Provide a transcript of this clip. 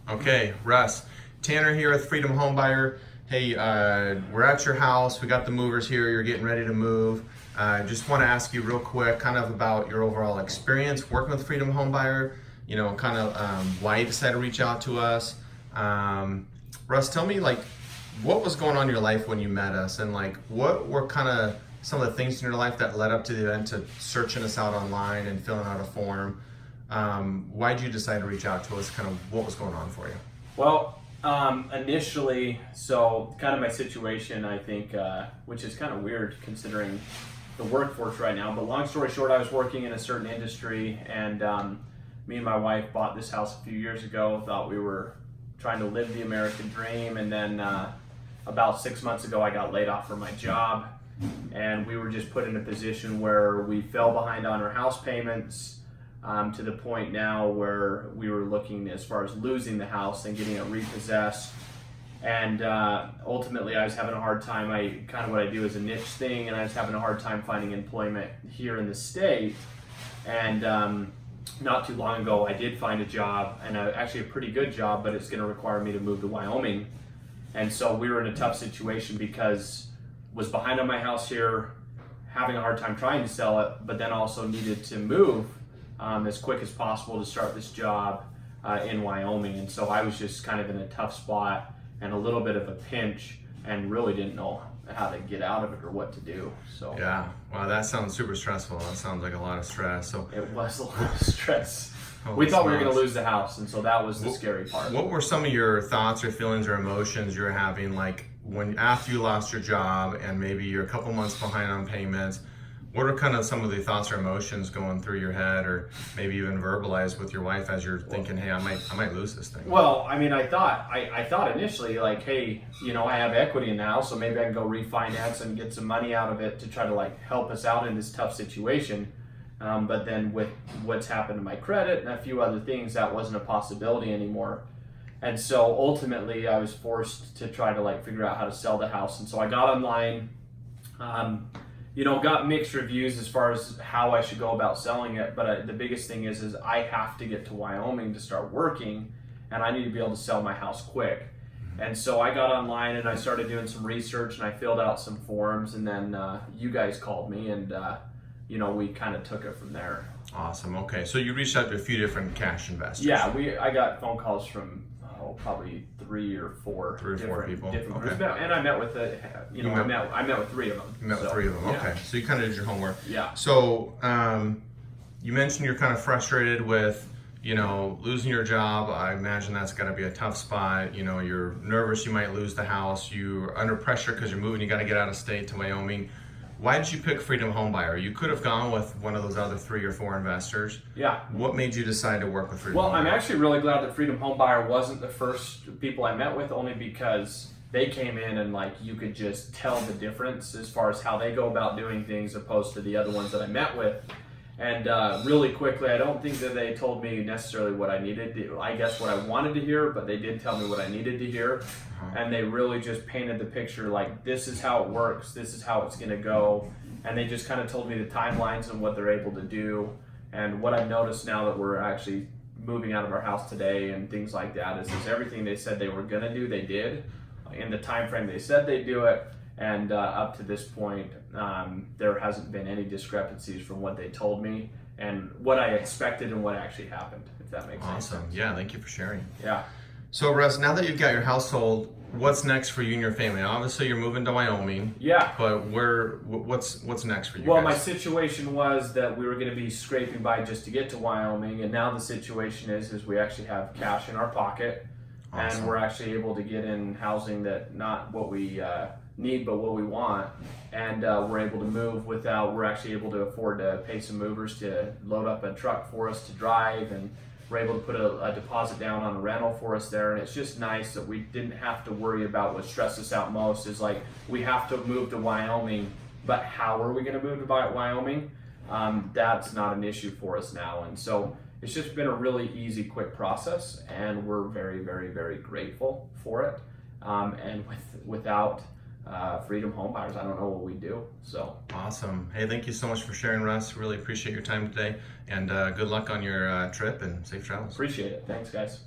Okay, Russ. Tanner here with Freedom Homebuyer. Hey, we're at your house. We got the movers here. You're getting ready to move. Just want to ask you real quick, kind of about your overall experience working with Freedom Homebuyer. You know, kind of why you decided to reach out to us. Russ, tell me like what was going on in your life when you met us, and like what were kind of some of the things in your life that led up to the event, to searching us out online and filling out a form. Why did you decide to reach out to us? Kind of what was going on for you? Well, initially, so kind of my situation, I think, which is kind of weird considering the workforce right now, but long story short, I was working in a certain industry, and me and my wife bought this house a few years ago, thought we were trying to live the American dream, and then about 6 months ago, I got laid off from my job, and we were just put in a position where we fell behind on our house payments, to the point now where we were looking as far as losing the house and getting it repossessed. And ultimately I was having a hard time. What I do is a niche thing, and I was having a hard time finding employment here in the state. And not too long ago I did find a job, and actually a pretty good job, but it's going to require me to move to Wyoming. And so we were in a tough situation because was behind on my house here, having a hard time trying to sell it, but then also needed to move as quick as possible to start this job in Wyoming. And so I was just kind of in a tough spot and a little bit of a pinch, and really didn't know how to get out of it or what to do. So Yeah, wow, that sounds super stressful. That sounds like a lot of stress. So it was a lot of stress. We thought we were going to lose the house, and so that was the scary part. What were some of your thoughts or feelings or emotions you were having, like when after you lost your job and maybe you're a couple months behind on payments? What are kind of some of the thoughts or emotions going through your head, or maybe even verbalized with your wife as you're thinking, hey, I might lose this thing? Well, I mean, I thought initially, like, hey, you know, I have equity in the house, so maybe I can go refinance and get some money out of it to try to like help us out in this tough situation. But then with what's happened to my credit and a few other things, that wasn't a possibility anymore. And so ultimately I was forced to try to like figure out how to sell the house. And so I got online, you know, got mixed reviews as far as how I should go about selling it. But the biggest thing is I have to get to Wyoming to start working, and I need to be able to sell my house quick. And so I got online and I started doing some research, and I filled out some forms, and then you guys called me, and you know, we kind of took it from there. Awesome. Okay, so you reached out to a few different cash investors. Yeah, I got phone calls from probably three or four people. Different okay. groups. And I met with I met with three of them. You met with three of them. Yeah. Okay, so you kind of did your homework. Yeah. So you mentioned you're kind of frustrated with, you know, losing your job. I imagine that's got to be a tough spot. You know, you're nervous you might lose the house. You're under pressure because you're moving. You got to get out of state to Wyoming. Why did you pick Freedom Homebuyer? You could have gone with one of those other 3 or 4 investors. Yeah. What made you decide to work with Freedom Homebuyer? Well, I'm actually really glad that Freedom Homebuyer wasn't the first people I met with, only because they came in and like you could just tell the difference as far as how they go about doing things opposed to the other ones that I met with. And really quickly, I don't think that they told me necessarily what I needed to, I guess what I wanted to hear, but they did tell me what I needed to hear. And they really just painted the picture like, this is how it works, this is how it's going to go. And they just kind of told me the timelines and what they're able to do. And what I've noticed now that we're actually moving out of our house today and things like that is everything they said they were going to do, they did. In the time frame they said they'd do it. And up to this point, there hasn't been any discrepancies from what they told me and what I expected and what actually happened, if that makes sense. Awesome. Yeah, thank you for sharing. Yeah. So Russ, now that you've got your house sold, what's next for you and your family? Obviously, you're moving to Wyoming. Yeah. But what's next for you Well, guys? my situation was that we were going to be scraping by just to get to Wyoming, and now the situation is we actually have cash in our pocket, Awesome. and we're actually able to get in housing that not what we need, but what we want, and we're able to move without. We're actually able to afford to pay some movers to load up a truck for us to drive, and we're able to put a deposit down on a rental for us there. And it's just nice that we didn't have to worry about what stressed us out most is like, we have to move to Wyoming, but how are we going to move to Wyoming? That's not an issue for us now. And so it's just been a really easy, quick process, and we're very, very, very grateful for it. And without Freedom Homebuyers, I don't know what we do. So Awesome. Hey, thank you so much for sharing, Russ. Really appreciate your time today, and good luck on your trip and safe travels. appreciate it. Thanks, guys.